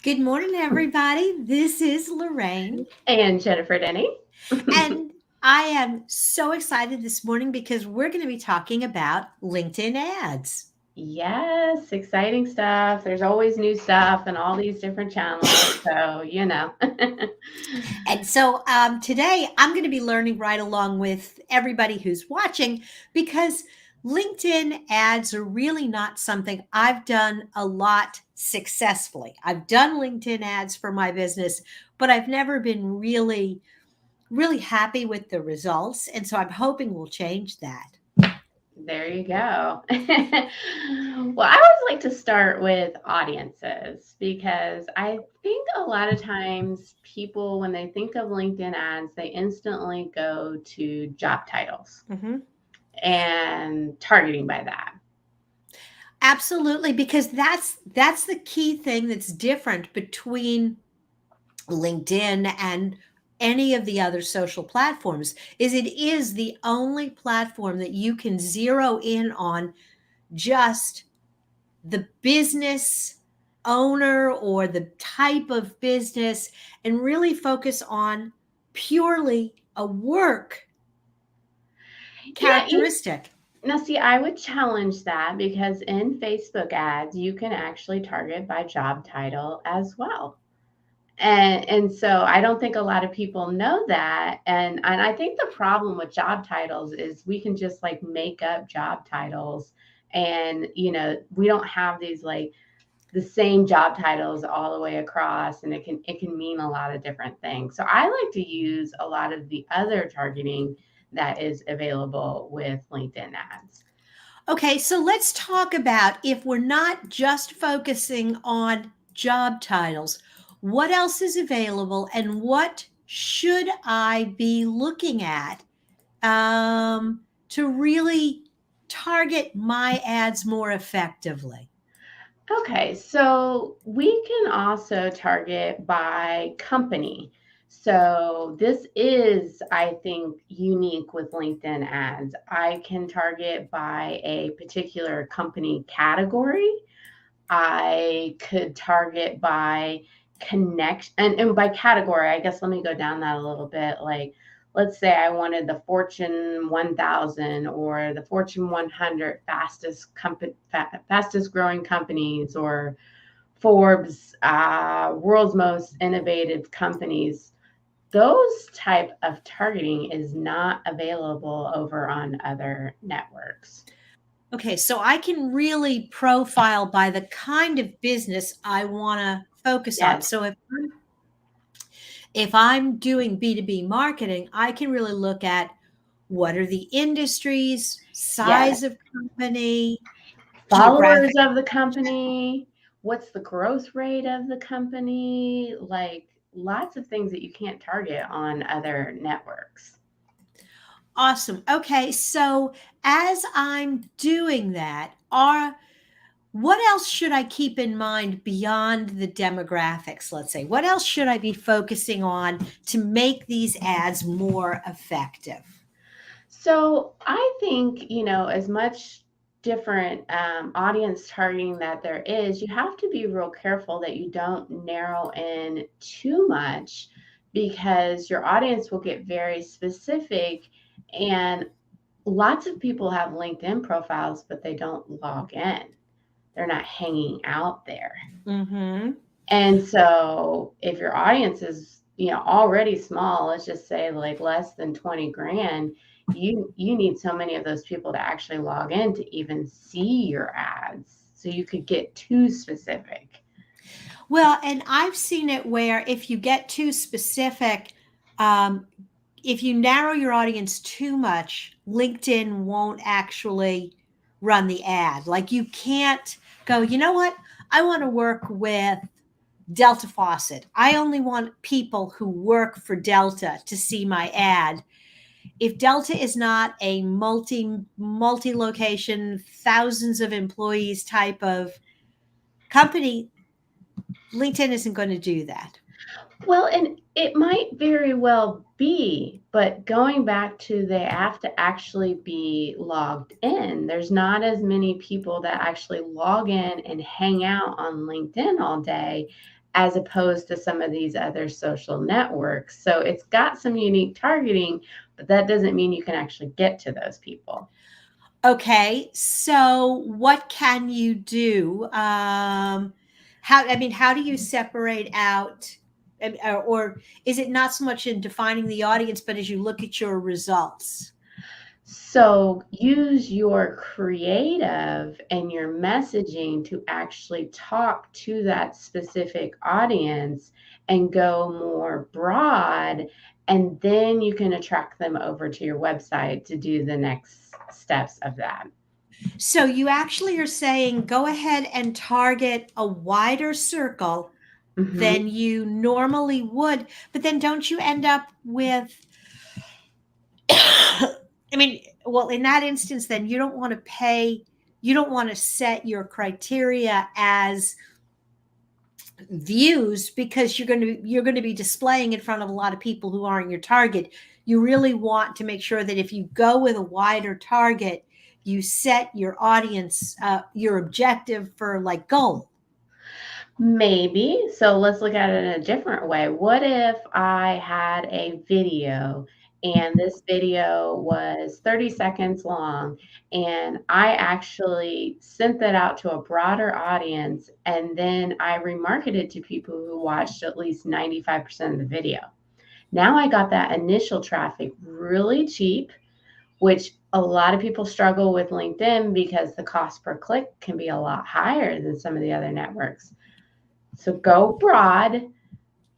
Good morning, everybody. This is Lorraine, And Jennifer Denny. and I am so excited this morning because we're going to be talking about LinkedIn ads. Yes, exciting stuff. There's always new stuff and all these different channels. So. And so today I'm going to be learning right along with everybody who's watching because LinkedIn ads are really not something I've done a lot successfully. I've done LinkedIn ads for my business, but I've never been really happy with the results. And so I'm hoping we'll change that. There you go. Well, I always like to start with audiences because I think a lot of times people, when they think of LinkedIn ads, they instantly go to job titles Mm-hmm. and targeting by that. Absolutely, because that's the key thing that's different between LinkedIn and any of the other social platforms is it is the only platform that you can zero in on just the business owner or the type of business and really focus on purely a work Yeah, characteristic. now, see, I would challenge that because in Facebook ads, you can actually target by job title as well. And so I don't think a lot of people know that. And I think the problem with job titles is we can just like make up job titles and we don't have these like the same job titles all the way across, and it can mean a lot of different things. So I like to use a lot of the other targeting that is available with LinkedIn ads. Okay, so let's talk about if we're not just focusing on job titles, what else is available and what should I be looking at to really target my ads more effectively? Okay, so we can also target by company. So this is, I think, unique with LinkedIn ads. I can target by a particular company category. I could target by connection and by category. I guess let me go down that a little bit. Like, let's say I wanted the Fortune 1000 or the Fortune 100 fastest growing companies, or Forbes world's most innovative companies. Those type of targeting is not available over on other networks. Okay, so I can really profile by the kind of business I want to focus on. Yes. So if I'm doing B2B marketing, I can really look at what are the industries, Yes. size of company, Followers geographic. of the company, what's the growth rate of the company, like lots of things that you can't target on other networks. Awesome. Okay, so as I'm doing that, are what else should I keep in mind beyond the demographics, let's say? What else should I be focusing on to make these ads more effective? So I think, as much different audience targeting that there is, you have to be real careful that you don't narrow in too much because your audience will get very specific. And lots of people have LinkedIn profiles, but they don't log in. They're not hanging out there. Mhm. And so if your audience is, already small, let's just say like less than 20 grand, you need so many of those people to actually log in to even see your ads. So you could get too specific. Well, and I've seen it where if you get too specific, um, if you narrow your audience too much, LinkedIn won't actually run the ad. Like you can't go, you know what? I want to work with Delta Faucet. I only want people who work for Delta to see my ad. If Delta is not a multi location, thousands of employees type of company, LinkedIn isn't going to do that. Well, and it might very well be, but going back to they have to actually be logged in. There's not as many people that actually log in and hang out on LinkedIn all day as opposed to some of these other social networks. So it's got some unique targeting, but that doesn't mean you can actually get to those people. Okay, so what can you do? How do you separate out, or is it not so much in defining the audience, but as you look at your results? So use your creative and your messaging to actually talk to that specific audience and go more broad. And then you can attract them over to your website to do the next steps of that. So you actually are saying go ahead and target a wider circle Hmm. than you normally would, but then don't you end up with, well, in that instance, then you don't want to pay, you don't want to set your criteria as views because you're going to be displaying in front of a lot of people who aren't your target. You really want to make sure that if you go with a wider target, you set your audience, your objective for like goal. Maybe. So let's look at it in a different way. What if I had a video and this video was 30 seconds long and I actually sent that out to a broader audience and then I remarketed to people who watched at least 95% of the video? Now I got that initial traffic really cheap, which a lot of people struggle with LinkedIn because the cost per click can be a lot higher than some of the other networks. So go broad,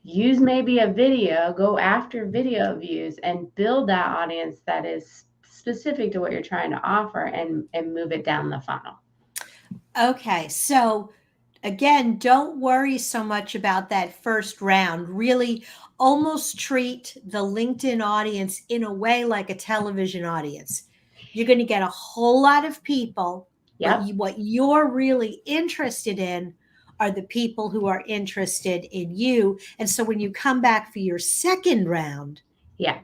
use maybe a video, go after video views and build that audience that is specific to what you're trying to offer and move it down the funnel. Okay, so again, don't worry so much about that first round. Really almost treat the LinkedIn audience in a way like a television audience. You're going to get a whole lot of people, but Yep. what you're really interested in are the people who are interested in you. And so when you come back for your second round, Yeah.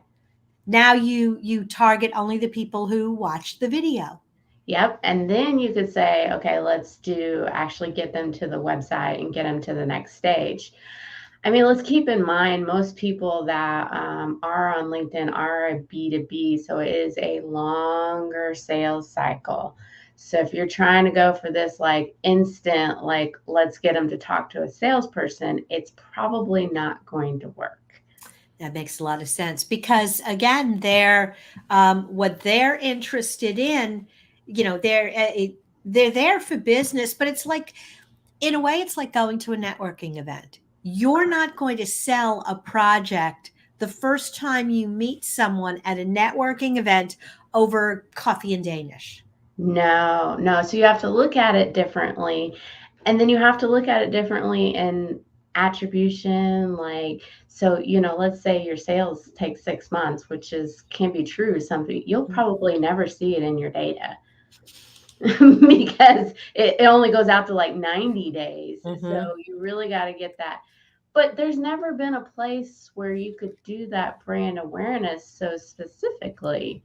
now you target only the people who watched the video. Yep. And then you could say, okay, let's do actually get them to the website and get them to the next stage. I mean, let's keep in mind most people that are on LinkedIn are a B2B, so it is a longer sales cycle. So if you're trying to go for this like instant, like let's get them to talk to a salesperson, it's probably not going to work. That makes a lot of sense because again, they're what they're interested in. You know, they're there for business, but it's like in a way, it's like going to a networking event. You're not going to sell a project the first time you meet someone at a networking event over coffee and Danish. No, no. So you have to look at it differently. And then you have to look at it differently in attribution. Like, so, let's say your sales take 6 months, which is can be true. Something you'll probably never see it in your data because it only goes out to like 90 days. So Mm-hmm. you really got to get that. But there's never been a place where you could do that brand awareness so specifically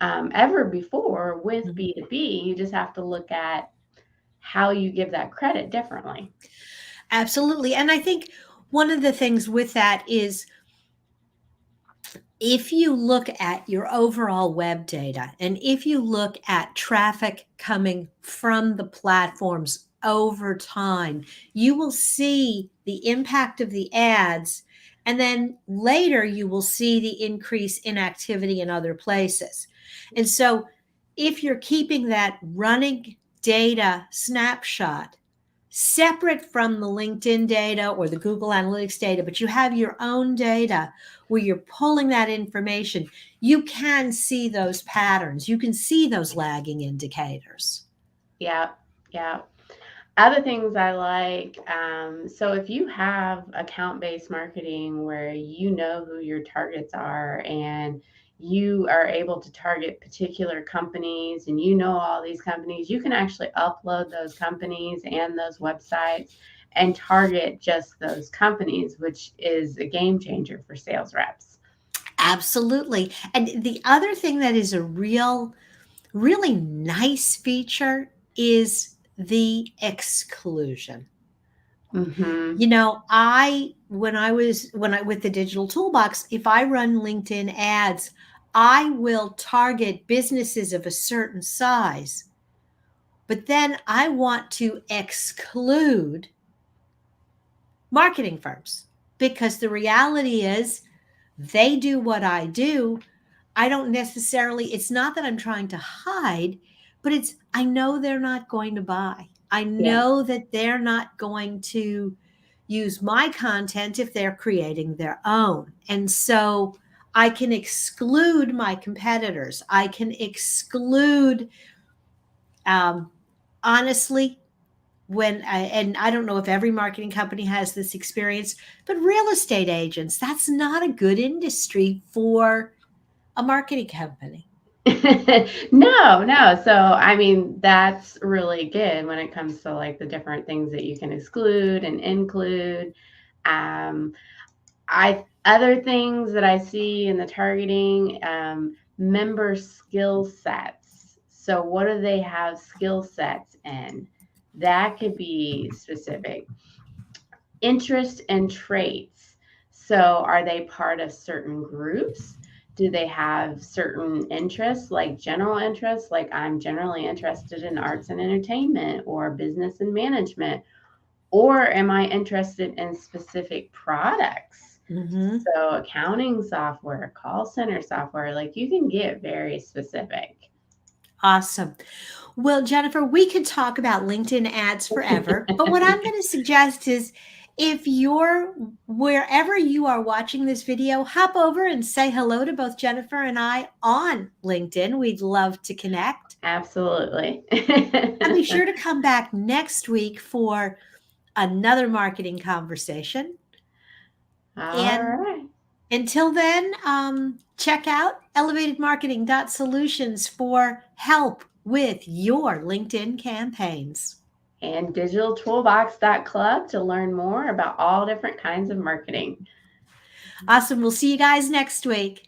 ever before with B2B. You just have to look at how you give that credit differently. Absolutely. And I think one of the things with that is if you look at your overall web data and if you look at traffic coming from the platforms over time, you will see the impact of the ads. And then later, you will see the increase in activity in other places. And so, if you're keeping that running data snapshot separate from the LinkedIn data or the Google Analytics data, but you have your own data where you're pulling that information, you can see those patterns. You can see those lagging indicators. Yeah, yeah. Other things I like, so if you have account-based marketing where you know who your targets are and you are able to target particular companies and you know all these companies, you can actually upload those companies and those websites and target just those companies, which is a game changer for sales reps. Absolutely. And the other thing that is a really nice feature is the exclusion. Mm-hmm. You know, when I with the digital toolbox, if I run LinkedIn ads, I will target businesses of a certain size, but then I want to exclude marketing firms because the reality is they do what I do. I don't necessarily, it's not that I'm trying to hide, but it's, I know they're not going to buy. I Yeah. know that they're not going to use my content if they're creating their own. And so I can exclude my competitors. I can exclude, um, honestly, and I don't know if every marketing company has this experience, but real estate agents, that's not a good industry for a marketing company. No, no. So, I mean, that's really good when it comes to like the different things that you can exclude and include. Um, I other things that I see in the targeting, member skill sets. So, what do they have skill sets in? That could be specific. Interest and traits. So, are they part of certain groups? Do they have certain interests, like general interests, like I'm generally interested in arts and entertainment or business and management? Or am I interested in specific products? Mm-hmm. So, accounting software, call center software, like you can get very specific. Awesome. Well, Jennifer, we could talk about LinkedIn ads forever, but what I'm going to suggest is if you're wherever you are watching this video, hop over and say hello to both Jennifer and I on LinkedIn. We'd love to connect. Absolutely. And be sure to come back next week for another marketing conversation. All And right. until then, check out elevatedmarketing.solutions for help with your LinkedIn campaigns. And digitaltoolbox.club to learn more about all different kinds of marketing. Awesome. We'll see you guys next week.